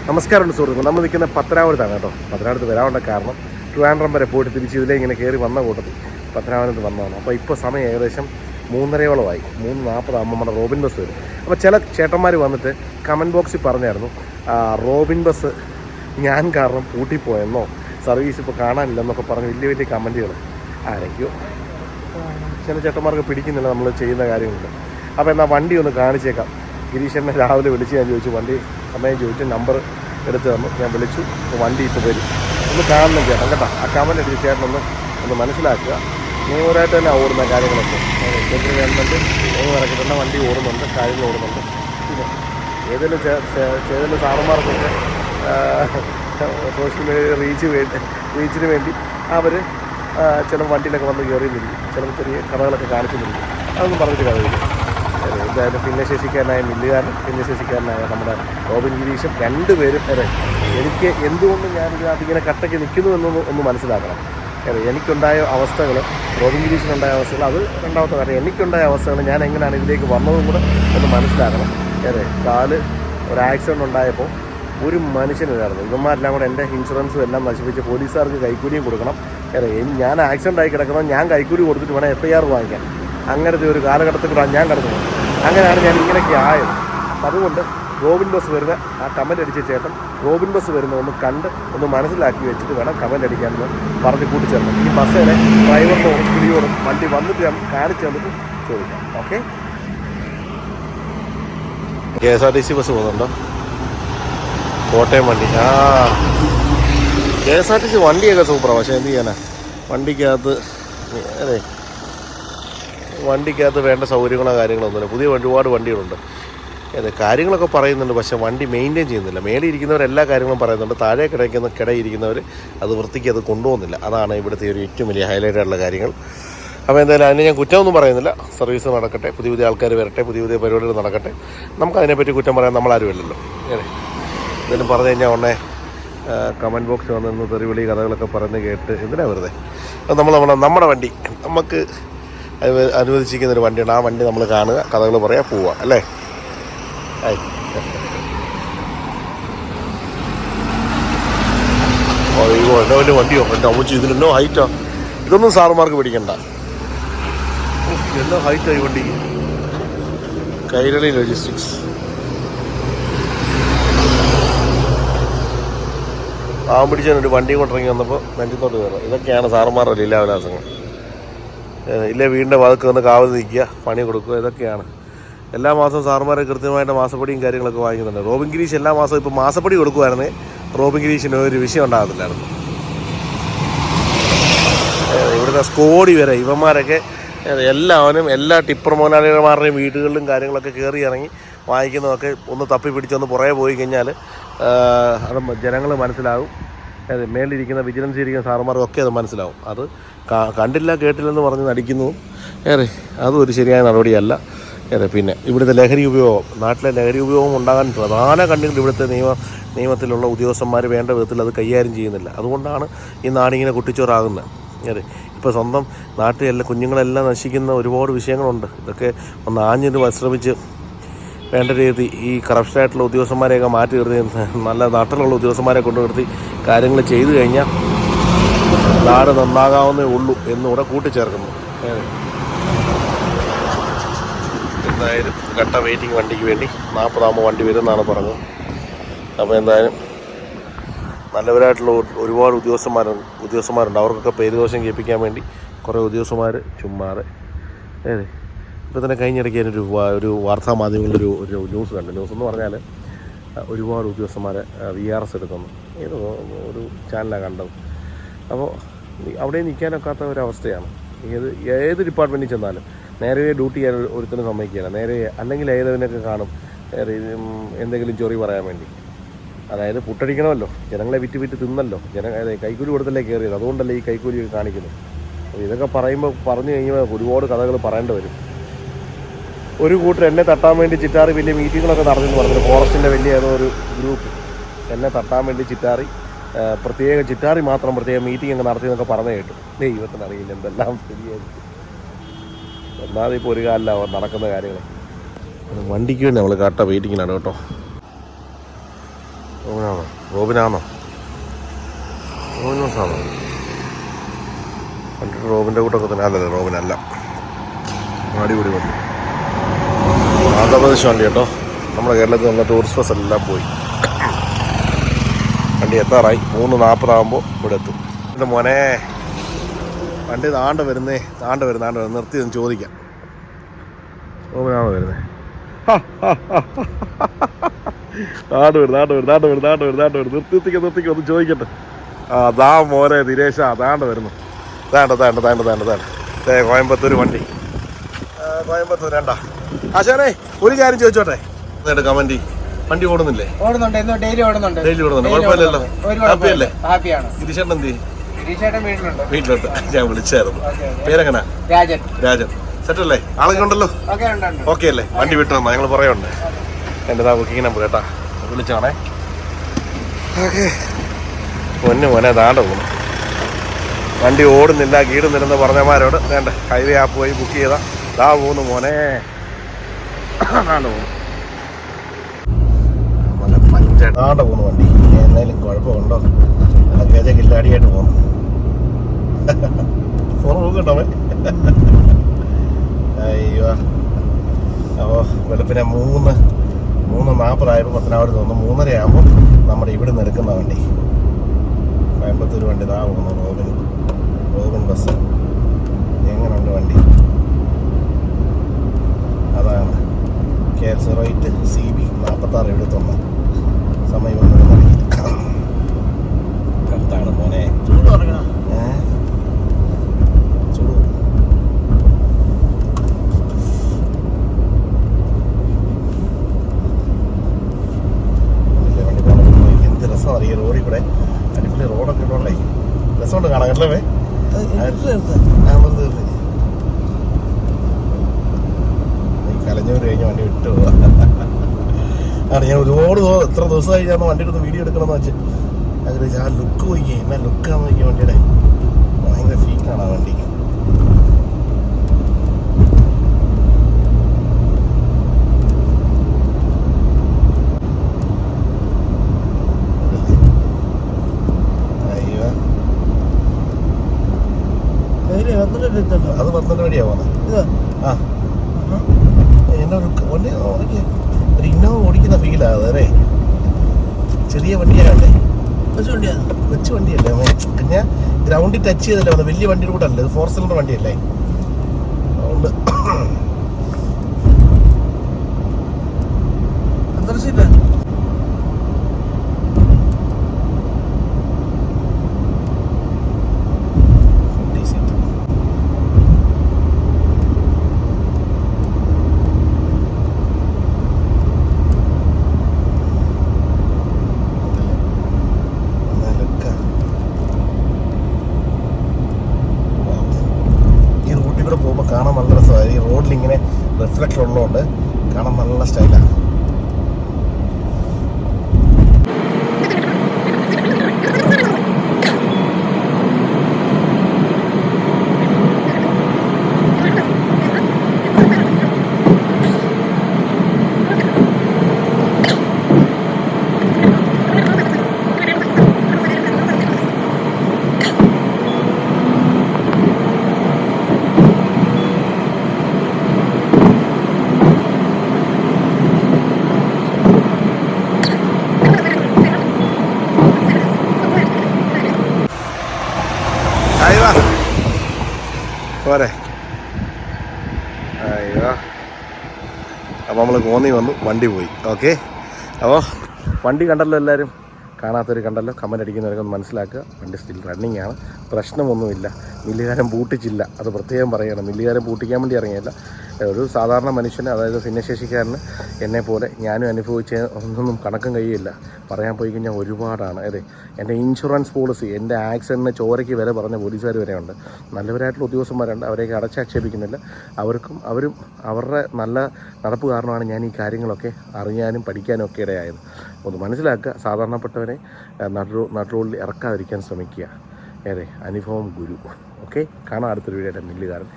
നമസ്കാരമുണ്ട് സുഹൃത്തുക്കൾ. നമ്മൾ നിൽക്കുന്ന പത്തനാപുരത്താണ് കേട്ടോ. പത്തനാപുരത്ത് വരാനുള്ള കാരണം ട്രിവാൻഡ്രം വരെ പോയിട്ട് തിരിച്ച് ഇതിലേ ഇങ്ങനെ കയറി വന്ന കൂട്ടത്തിൽ പത്തനാപുരത്ത് വന്നതാണ്. അപ്പോൾ ഇപ്പോൾ സമയം ഏകദേശം 3:30 3:40 നമ്മുടെ റോബിൻ ബസ് വരും. അപ്പോൾ ചില ചേട്ടന്മാർ വന്നിട്ട് കമൻറ്റ് ബോക്സിൽ പറഞ്ഞായിരുന്നു, റോബിൻ ബസ് ഞാൻ കാരണം പൂട്ടിപ്പോയെന്നോ സർവീസ് ഇപ്പോൾ കാണാനില്ലെന്നൊക്കെ പറഞ്ഞ് വലിയ വലിയ കമൻറ്റുകൾ. ആരൊക്കെയോ ചില ചേട്ടന്മാർക്ക് പിടിക്കുന്നില്ല നമ്മൾ ചെയ്യുന്ന കാര്യങ്ങളുണ്ട്. അപ്പോൾ എന്നാൽ വണ്ടി ഒന്ന് കാണിച്ചേക്കാം. ഗിരീഷനെ രാവിലെ വിളിച്ച് ഞാൻ ചോദിച്ചു, വണ്ടി സമയം ചോദിച്ചു, നമ്പർ എടുത്ത് തന്നു. ഞാൻ വിളിച്ചു. വണ്ടി ഇപ്പോൾ വരും. ഒന്ന് കാണണം ചേട്ടൻ കേട്ടോ. ആ കമൻ്റ് അടിച്ച് ചേട്ടനൊന്ന് മനസ്സിലാക്കുക. നിയമപരമായിട്ട് തന്നെ ഓടുന്ന കാര്യങ്ങളൊക്കെ കേന്ദ്ര ഗവൺമെൻറ് നിയമം ഇറക്കിയിട്ടുള്ള വണ്ടി ഓടുന്നുണ്ട്, കാര്യങ്ങൾ ഓടുന്നുണ്ട്. പിന്നെ ഏതെങ്കിലും സാറന്മാർക്കൊക്കെ സോഷ്യൽ മീഡിയ റീച്ചിന് വേണ്ടി അവർ ചില വണ്ടിയിലൊക്കെ വന്ന് കയറിയിരിക്കും, ചില ചെറിയ കഥകളൊക്കെ കാണിക്കുന്നില്ല. അതൊന്നും പറഞ്ഞിട്ട് കാര്യമില്ല. എന്തായാലും ഭിന്നശേഷിക്കാരനായ മില്ലുകാരൻ, ഭിന്നശേഷിക്കാരനായ നമ്മുടെ റോബിൻ ഗിരീഷും രണ്ടുപേരും എനിക്ക് എന്തുകൊണ്ട് ഞാനിതിങ്ങനെ കട്ടയ്ക്ക് നിൽക്കുന്നു എന്നൊന്ന് മനസ്സിലാക്കണം. എനിക്കുണ്ടായ അവസ്ഥകൾ, റോബിൻ ഗിരീഷിനുണ്ടായ അവസ്ഥകൾ, അത് രണ്ടാമത്തെ കാര്യം. എനിക്കുണ്ടായ അവസ്ഥകൾ ഞാൻ എങ്ങനെയാണ് ഇതിലേക്ക് വന്നതും കൂടെ ഒന്ന് മനസ്സിലാക്കണം. കാല് ഒരു ആക്സിഡൻ്റ് ഉണ്ടായപ്പോൾ ഒരു മനുഷ്യനില്ലായിരുന്നു. ഇവന്മാരെല്ലാം കൂടെ എൻ്റെ ഇൻഷുറൻസും എല്ലാം നശിപ്പിച്ച് പോലീസുകാർക്ക് കൈക്കൂലിയും കൊടുക്കണം. ഞാൻ ആക്സിഡൻ്റ് ആയി കിടക്കുന്നത് ഞാൻ കൈക്കൂലി കൊടുത്തിട്ട് വേണം FIR വാങ്ങിക്കാൻ. അങ്ങനത്തെ ഒരു കാലഘട്ടത്തിൽ കൂടെ ഞാൻ കിടക്കുന്നത്. അങ്ങനെയാണ് ഞാൻ ഇങ്ങനെയൊക്കെ ആയത്. അതുകൊണ്ട് റോബിൻ ബസ് വരുന്ന ആ കമൻ്റ് അടിച്ച ചേട്ടൻ റോബിൻ ബസ് വരുന്ന ഒന്ന് കണ്ട് ഒന്ന് മനസ്സിലാക്കി വെച്ചിട്ട് വേണം കമൻ്റ് അടിക്കാമെന്ന് പറഞ്ഞ് കൂട്ടിച്ചേർന്നു. ഈ ബസ്സിലെ ഡ്രൈവറിനോടും പിടിയോടും വണ്ടി വന്നിട്ട് ഞാൻ കാണിച്ചു തന്നിട്ട് ചോദിക്കാം. ഓക്കെ. KSRTC ബസ് പോകുന്നുണ്ടോ? കോട്ടയം വണ്ടി. KSRTC വണ്ടിയൊക്കെ സൂപ്പറാണ്. പക്ഷേ എന്ത് ചെയ്യാനാ, വണ്ടിക്കകത്ത് വേണ്ട സൗകര്യങ്ങളോ കാര്യങ്ങളൊന്നുമില്ല. പുതിയ ഒരുപാട് വണ്ടികളുണ്ട്. കാര്യങ്ങളൊക്കെ പറയുന്നുണ്ട്, പക്ഷേ വണ്ടി മെയിൻറ്റെയിൻ ചെയ്യുന്നില്ല. മേളിൽ ഇരിക്കുന്നവർ എല്ലാ കാര്യങ്ങളും പറയുന്നുണ്ട്, താഴെ കിടയിരിക്കുന്നവർ അത് വൃത്തിക്ക് അത് കൊണ്ടുപോകുന്നില്ല. അതാണ് ഇവിടുത്തെ ഒരു ഏറ്റവും വലിയ ഹൈലൈറ്റ് ആയിട്ടുള്ള കാര്യങ്ങൾ. അപ്പോൾ എന്തായാലും അതിന് ഞാൻ കുറ്റമൊന്നും പറയുന്നില്ല. സർവീസ് നടക്കട്ടെ, പുതിയ പുതിയ ആൾക്കാർ വരട്ടെ, പുതിയ പുതിയ പരിപാടികൾ നടക്കട്ടെ. നമുക്കതിനെപ്പറ്റി കുറ്റം പറയാൻ നമ്മളാരുമല്ലല്ലോ. എന്തെങ്കിലും പറഞ്ഞു കഴിഞ്ഞാൽ ഉടനെ കമൻറ്റ് ബോക്സ് വന്നിരുന്ന് തെറിവിളി കഥകളൊക്കെ പറഞ്ഞ് കേട്ട് എന്തിനാ വെറുതെ. അത് നമ്മുടെ വണ്ടി നമുക്ക് അനുവദിച്ചിരിക്കുന്നൊരു വണ്ടിയാണ്. ആ വണ്ടി നമ്മൾ കാണുക, കഥകൾ പറയാൻ പോവുക, അല്ലേ? അയ്യോ, എന്നെ വലിയ വണ്ടിയോ, എൻ്റെ അമ്മച്ചി ഇതിലെന്നോ ഹൈറ്റാ. ഇതൊന്നും സാറുമാർക്ക് പിടിക്കണ്ട. എന്നോ ഹൈറ്റായി വണ്ടി. കൈരളി ലോജിസ്റ്റിക്സ്. പാവം പിടിച്ചൊരു വണ്ടി കൊണ്ടിറങ്ങി വന്നപ്പോൾ നെഞ്ചത്തോട്ട് കയറുക. ഇതൊക്കെയാണ് സാറുമാരുടെ ലീലാവിലാസങ്ങൾ. ഇല്ലേ വീടിൻ്റെ വാതിൽക്ക് വന്ന് കാവൽ നിൽക്കുക, പണി കൊടുക്കുക. ഇതൊക്കെയാണ്. എല്ലാ മാസവും സാറുമാരെ കൃത്യമായിട്ട് മാസപ്പടിയും കാര്യങ്ങളൊക്കെ വാങ്ങിക്കുന്നുണ്ട്. റോബിൻ ഗിരീഷ് എല്ലാ മാസവും ഇപ്പോൾ മാസപ്പടി കൊടുക്കുമായിരുന്നേ റോബിൻ ഗിരീഷിന് ഒരു വിഷയം ഉണ്ടാകത്തില്ലായിരുന്നു. ഇവിടുത്തെ സ്കോഡി വരെ ഇവന്മാരൊക്കെ എല്ലാവരും എല്ലാ ടിപ്പർ മുതലാളിമാരുടെയും വീടുകളിലും കാര്യങ്ങളൊക്കെ കയറി ഇറങ്ങി വാങ്ങിക്കുന്നതൊക്കെ ഒന്ന് തപ്പി പിടിച്ചൊന്ന് പുറകെ പോയി കഴിഞ്ഞാൽ അത് ജനങ്ങൾ മനസ്സിലാകും. മേളിലിരിക്കുന്ന വിജിലൻസ് ഇരിക്കുന്ന സാറുമാർക്കൊക്കെ അത് മനസ്സിലാവും. അത് കണ്ടില്ല കേട്ടില്ലെന്ന് പറഞ്ഞ് നടിക്കുന്നതും അതും ഒരു ശരിയായ നടപടിയല്ല. പിന്നെ ഇവിടുത്തെ ലഹരി ഉപയോഗം, നാട്ടിലെ ലഹരി ഉപയോഗം ഉണ്ടാകാൻ പ്രധാന കണ്ടുകൾ ഇവിടുത്തെ നിയമത്തിലുള്ള ഉദ്യോഗസ്ഥന്മാർ വേണ്ട വിധത്തിൽ അത് കൈകാര്യം ചെയ്യുന്നില്ല. അതുകൊണ്ടാണ് ഈ നാടിങ്ങനെ കുട്ടിച്ചോറാകുന്നത്. ഇപ്പോൾ സ്വന്തം നാട്ടിലെ കുഞ്ഞുങ്ങളെല്ലാം നശിക്കുന്ന ഒരുപാട് വിഷയങ്ങളുണ്ട്. ഇതൊക്കെ ഒന്ന് ആഞ്ഞിട്ട് പരിശ്രമിച്ച് വേണ്ട രീതി ഈ കറപ്ഷനായിട്ടുള്ള ഉദ്യോഗസ്ഥന്മാരെയൊക്കെ മാറ്റി നിർത്തി നല്ല നാട്ടിലുള്ള ഉദ്യോഗസ്ഥന്മാരെ കൊണ്ടു നിർത്തി കാര്യങ്ങൾ ചെയ്തു കഴിഞ്ഞാൽ നാട് നന്നാകാവുന്നേ ഉള്ളൂ എന്നിവിടെ കൂട്ടിച്ചേർക്കുന്നു. എന്തായാലും ഘട്ട വെയിറ്റിംഗ് വണ്ടിക്ക് വേണ്ടി 40 വണ്ടി വരുമെന്നാണ് പറഞ്ഞത്. അപ്പോൾ എന്തായാലും നല്ലവരായിട്ടുള്ള ഒരുപാട് ഉദ്യോഗസ്ഥന്മാരുണ്ട്. അവർക്കൊക്കെ പേരുദോഷം കേൾപ്പിക്കാൻ വേണ്ടി കുറേ ഉദ്യോഗസ്ഥന്മാർ ചുമ്മാതെ. ഇപ്പോൾ തന്നെ കഴിഞ്ഞിടയ്ക്ക് ഒരു വാർത്താ മാധ്യമങ്ങളിലൊരു ന്യൂസ് കണ്ടു. ന്യൂസ് എന്ന് പറഞ്ഞാൽ ഒരുപാട് ഉദ്യോഗസ്ഥന്മാരെ VRS എടുക്കുന്നു. ഒരു ചാനലാണ് കണ്ടത്. അപ്പോൾ അവിടെ നിൽക്കാനൊക്കാത്ത ഒരവസ്ഥയാണ്. ഏത് ഡിപ്പാർട്ട്മെൻറ്റിൽ ചെന്നാലും നേരെ ഡ്യൂട്ടി ചെയ്യാൻ ഒരുത്തനും സമ്മതിക്കുകയില്ല. നേരെ അല്ലെങ്കിൽ ഏതൊക്കെ കാണും എന്തെങ്കിലും ചൊറി പറയാൻ വേണ്ടി. അതായത് പുട്ടടിക്കണമല്ലോ, ജനങ്ങളെ വിറ്റ് തിന്നല്ലോ, കൈക്കൂലി കൊടുത്തല്ലേ കയറിയത്. അതുകൊണ്ടല്ലേ ഈ കൈക്കൂലി കാണിക്കുന്നത്. അപ്പോൾ ഇതൊക്കെ പറഞ്ഞു കഴിഞ്ഞാൽ ഒരുപാട് കഥകൾ പറയേണ്ടി വരും. ഒരു കൂട്ടർ എന്നെ തട്ടാൻ വേണ്ടി ചിറ്റാറി വലിയ മീറ്റിങ്ങുകളൊക്കെ നടന്നെന്ന് പറഞ്ഞു. ഫോറസ്റ്റിൻ്റെ വലിയ ഏതോ ഒരു ഗ്രൂപ്പ് എന്നെ തട്ടാൻ വേണ്ടി ചിറ്റാറി മാത്രം പ്രത്യേക മീറ്റിംഗ് ഒക്കെ നടത്തിയെന്നൊക്കെ പറഞ്ഞു കേട്ടു. ദൈവത്തിന് അറിയില്ല എന്തെല്ലാം ശരിയായിരിക്കും. ഒന്നാമത് ഇപ്പോൾ ഒരു കാലല്ല നടക്കുന്ന കാര്യങ്ങൾ. വണ്ടിക്ക് വേണ്ടി നമ്മൾ കട്ട വെയിറ്റിങ്ങിലാണ് കേട്ടോ. റോബിനാണോ? റോബിനാണോ? റോബിനോസാണോ? കണ്ടിട്ട് റോബിൻ്റെ കൂട്ടൊക്കെ തന്നെ. അല്ലല്ലോ, റോബിനല്ല. അടിപൊളി വണ്ടി, ആന്ധ്രാപ്രദേശ് വണ്ടി കേട്ടോ. നമ്മുടെ കേരളത്തിൽ നിന്ന് ടൂറിസ്റ്റ് ബസ് എല്ലാം പോയി. വണ്ടി എത്താറായി. 3:40 ഇവിടെ എത്തും. എൻ്റെ മോനെ വണ്ടി താണ്ട് വരുന്നേ, താണ്ട് വരുന്ന നിർത്തി ഒന്ന് ചോദിക്കാം. റോബിനാണോ വരുന്നത്? നാട് വരും നിർത്തിക്കോ ഒന്ന് ചോദിക്കട്ടെ. അതാ മോനെ ദിനേശ, താണ്ട് വരുന്നു. താണ്ട കോയമ്പത്തൂർ വണ്ടി. കോയമ്പത്തൂർ വേണ്ട. ആശാനെ ഒരു കാര്യം ചോദിച്ചോട്ടെ, കമന്റ്. വണ്ടി ഓടുന്നില്ലേ? ഡെയിലി ഓടുന്നുണ്ട്. കുഴപ്പമില്ലല്ലോ? ഹാപ്പിയല്ലേ? ഹാപ്പിയാണ്. ഗിരീഷേട്ടൻ എന്ത്? വീട്ടിലോട്ട് ഞാൻ വിളിച്ചായിരുന്നു. പേരെങ്ങനാ? രാജൻ. സെറ്റല്ലേ? ആളൊക്കെ ഉണ്ടല്ലോ? ഓക്കെ അല്ലേ? വണ്ടി വിട്ടു തന്നാ ഞങ്ങൾ പറയുന്നുണ്ട്. എൻ്റെ ബുക്കിംഗ് നമ്പർ കേട്ടാ, വിളിച്ചാണേ. ഓക്കെ. മോനെ താണ്ട പോകുന്നു. വണ്ടി ഓടുന്നില്ല, കീടുന്നില്ലെന്ന് പറഞ്ഞമാരോട് വേണ്ട ഹൈവേ ആപ്പ് വഴി ബുക്ക് ചെയ്താൽ ദാ പോകുന്നു മോനെ. താണ്ട പോകുന്നു. നല്ല പഞ്ചാണ്ട് പോകുന്നു വണ്ടി. എന്നാലും കുഴപ്പമുണ്ടോ? ലഗേജ് കില്ലാടിയായിട്ട് പോകുന്നു. ഫോൺ നോക്കട്ടോ. അയ്യോ. അപ്പോൾ വെളുപ്പിനെ 3:40 പത്തനാപുരത്ത് തോന്നുന്നു. 3:30 നമ്മുടെ ഇവിടെ നിന്ന് എടുക്കുന്ന വണ്ടി, കോയമ്പത്തൂർ വണ്ടി. ഇതാ പോകുന്നു റോബിൻ ബസ്. എങ്ങനെയുണ്ട് വണ്ടി? അതാണ് KL08 CB 4671. സമയം കത്താണ് മോനെ. ചൂട് എന്ത് രസമാണ് ഈ റോഡിൽ കൂടെ. അടിപൊളി റോഡൊക്കെ ഉള്ളേ, രസമുണ്ട് കാണാൻ കേട്ടല്ലേ. കലഞ്ഞൂർ കഴിഞ്ഞ് വണ്ടി വിട്ടു പോവാ. ഞാൻ ഒരുപാട് എത്ര ദിവസമായി ഞാൻ വണ്ടി എടുത്ത് വീഡിയോ എടുക്കണമെന്ന് വെച്ച് ആഗ്രഹിച്ചു. ആ ലുക്ക് പോയിക്കേ, എന്നാ ലുക്കാന്ന് നോക്കിയ വണ്ടിയുടെ. ഭയങ്കര ഫീറ്റാണ് ആ വണ്ടിക്ക്. അത് 12 വണ്ടിയാ പോകുന്നത്. ആ എന്നാ ഒരു വണ്ടി ഒരു ഇന്നോവ ഓടിക്കുന്ന ഫീലാണ് അതെ. ചെറിയ വണ്ടിയാകണ്ടേ, കൊച്ചു വണ്ടിയല്ലേ. പിന്നെ ഗ്രൗണ്ടിൽ ടച്ച് ചെയ്തല്ലേ വന്നത്. വലിയ വണ്ടിയുടെ കൂടെ അല്ലേ, ഇത് 4 സിലിണ്ടർ വണ്ടിയല്ലേ. അതുകൊണ്ട് കാണാൻ നല്ല രസമാണ്. ഈ റോഡിൽ ഇങ്ങനെ റിഫ്ലക്ഷൻ ഉള്ളതുകൊണ്ട് കാണാൻ നല്ല സ്റ്റൈലാണ്. പോരെ. അയ്യോ. അപ്പോൾ നമ്മൾ കോന്നി വന്നു, വണ്ടി പോയി. ഓക്കെ. അപ്പോൾ വണ്ടി കണ്ടല്ലോ എല്ലാവരും. കാണാത്തവർ കണ്ടല്ലോ, കമൻ്റ് അടിക്കുന്നവരൊക്കെ ഒന്ന് മനസ്സിലാക്കുക. വണ്ടി സ്റ്റിൽ റണ്ണിങ് ആണ്, പ്രശ്നമൊന്നുമില്ല. മില്ലുകാരൻ പൂട്ടിച്ചില്ല, അത് പ്രത്യേകം പറയണം. മില്ലുകാരൻ പൂട്ടിക്കാൻ വേണ്ടി ഇറങ്ങിയല്ല. ഒരു സാധാരണ മനുഷ്യന്, അതായത് ഭിന്നശേഷിക്കാരന് എന്നെപ്പോലെ ഞാനും അനുഭവിച്ച ഒന്നും കണക്കും കഴിയില്ല. പറയാൻ പോയി കഴിഞ്ഞാൽ ഒരുപാടാണ്. അതെ, എൻ്റെ ഇൻഷുറൻസ് പോളിസി, എൻ്റെ ആക്സിഡൻറ്റിന് ചോരയ്ക്ക് വരെ പറഞ്ഞ പോലീസുകാർ വരെയുണ്ട്. നല്ലവരായിട്ടുള്ള ഉദ്യോഗസ്ഥന്മാരുണ്ട്, അവരെയൊക്കെ അടച്ചാക്ഷേപിക്കുന്നില്ല. അവരും അവരുടെ നല്ല നടപ്പ് കാരണമാണ് ഞാൻ ഈ കാര്യങ്ങളൊക്കെ അറിയാനും പഠിക്കാനും ഒക്കെ ഇടയായത്. ഒന്ന് മനസ്സിലാക്കുക, സാധാരണപ്പെട്ടവരെ നടുറോഡിൽ ഇറക്കാതിരിക്കാൻ ശ്രമിക്കുക. അതെ, അനുഭവം ഗുരു. ഓക്കെ, കാണാം അടുത്തൊരു വീഡിയോയുടെ മില്ലുകാരൻ.